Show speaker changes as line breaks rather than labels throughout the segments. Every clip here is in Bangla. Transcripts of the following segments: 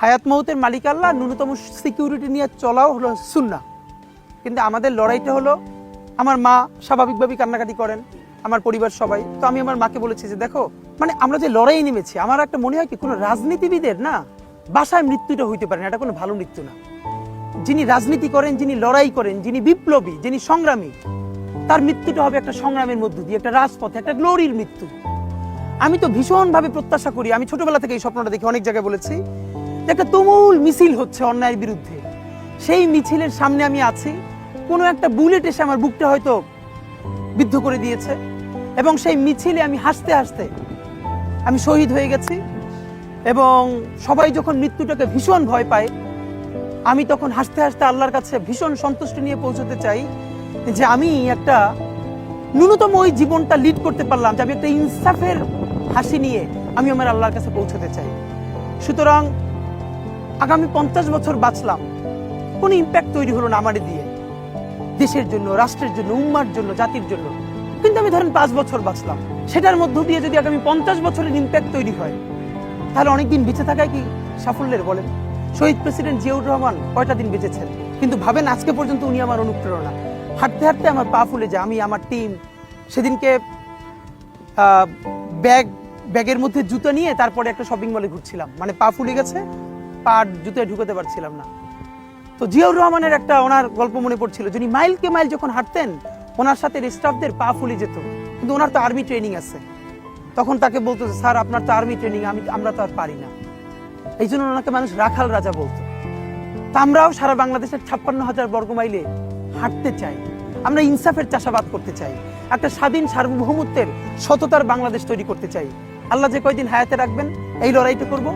হায়াত মৌতের মালিক আল্লাহ, ন্যূনতম সিকিউরিটি নিয়ে চলাও হলো সুন্নাহ। কিন্তু আমাদের লড়াইটা হলো, আমার মা স্বাভাবিকভাবেই কান্নাকাটি করেন, আমার পরিবার সবাই। তো আমি আমার মাকে বলেছি যে দেখো, মানে আমরা যে লড়াই নেমেছি, আমার একটা মনে হয় কি, কোনো রাজনীতিবিদের না বাসায় মৃত্যুটা হইতে পারে না, এটা কোনো ভালো মৃত্যু না। যিনি রাজনীতি করেন, যিনি লড়াই করেন, যিনি বিপ্লবী, যিনি সংগ্রামী, তার মৃত্যুটা হবে একটা সংগ্রামের মধ্য দিয়ে, একটা রাজপথে, একটা গ্লোরির মৃত্যু। আমি তো ভীষণভাবে প্রত্যাশা করি, আমি ছোটবেলা থেকে এই স্বপ্নটা দেখি, অনেক জায়গায় বলেছি, যে একটা তুমুল মিছিল হচ্ছে অন্যায়ের বিরুদ্ধে, সেই মিছিলের সামনে আমি আছি, কোনো একটা বুলেট এসে আমার বুকটা হয়তো বিদ্ধ করে দিয়েছে, এবং সেই মিছিলে আমি হাসতে হাসতে আমি শহীদ হয়ে গেছি। এবং সবাই যখন মৃত্যুটাকে ভীষণ ভয় পায়, আমি তখন হাসতে হাসতে আল্লাহর কাছে ভীষণ সন্তুষ্টি নিয়ে পৌঁছতে চাই যে আমি একটা ন্যূনতম ওই জীবনটা লিড করতে পারলাম, যে আমি একটা ইনসাফের হাসি নিয়ে আমি আমার আল্লাহর কাছে পৌঁছতে চাই। সুতরাং আগামী 50 বছর বাঁচলাম, কোনো ইম্প্যাক্ট তৈরি হলো না আমার দিয়ে, দেশের জন্য, রাষ্ট্রের জন্য, উম্মার জন্য, জাতির জন্য। কিন্তু আমি ধরেন 5 বছর বাঁচলাম, সেটার মধ্য দিয়ে যদি আগামী 50 বছরের ইম্প্যাক্ট তৈরি হয়, তাহলে অনেকদিন বেঁচে থাকায় কি সাফল্যের? বলেন, শহীদ প্রেসিডেন্ট জিয়াউর রহমান কয়টা দিন বেঁচেছেন, কিন্তু ভাবেন আজকে পর্যন্ত উনি আমার অনুপ্রেরণা। হাঁটতে হাঁটতে আমার পা ফুলে যায়, আমি, আমার টিম, সেদিনকে ব্যাগের মধ্যে জুতো নিয়ে তারপরে একটা শপিং মলে ঘুরছিলাম, মানে পা ফুলে গেছে, পা জুতোয় ঢুকাতে পারছিলাম না। তো জিয়াউর রহমানের একটা ওনার গল্প মনে পড়ছিল, যিনি মাইলকে মাইল যখন হাঁটতেন, ওনার সাথে স্টাফদের পা ফুলে যেত, কিন্তু ওনার তো আর্মি ট্রেনিং আছে। তখন তাকে বলতো, স্যার আপনার তো আর্মি ট্রেনিং, আমরা তো আর পারি না। এই জন্য ওনাকে মানুষ রাখাল রাজা বলতো। তা আমরাও সারা বাংলাদেশের 56,000 বর্গ মাইলে হাঁটতে চাই, আমরা ইনসাফের চাষাবাদ করতে চাই, একটা স্বাধীন সার্বভৌমত্বের সততার বাংলাদেশ তৈরি করতে চাই। আল্লাহ যে কয়দিন হায়াতে রাখবেন, এই লড়াইটা করব।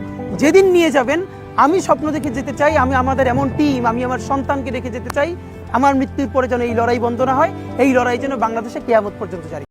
যেদিন নিয়ে যাবেন, আমি স্বপ্ন দেখে যেতে চাই, আমি আমাদের এমন টিম, আমি আমার সন্তানকে রেখে যেতে চাই, আমার মৃত্যুর পরে যেন এই লড়াই বন্ধ না হয়, এই লড়াই যেন বাংলাদেশে কিয়ামত পর্যন্ত জারি।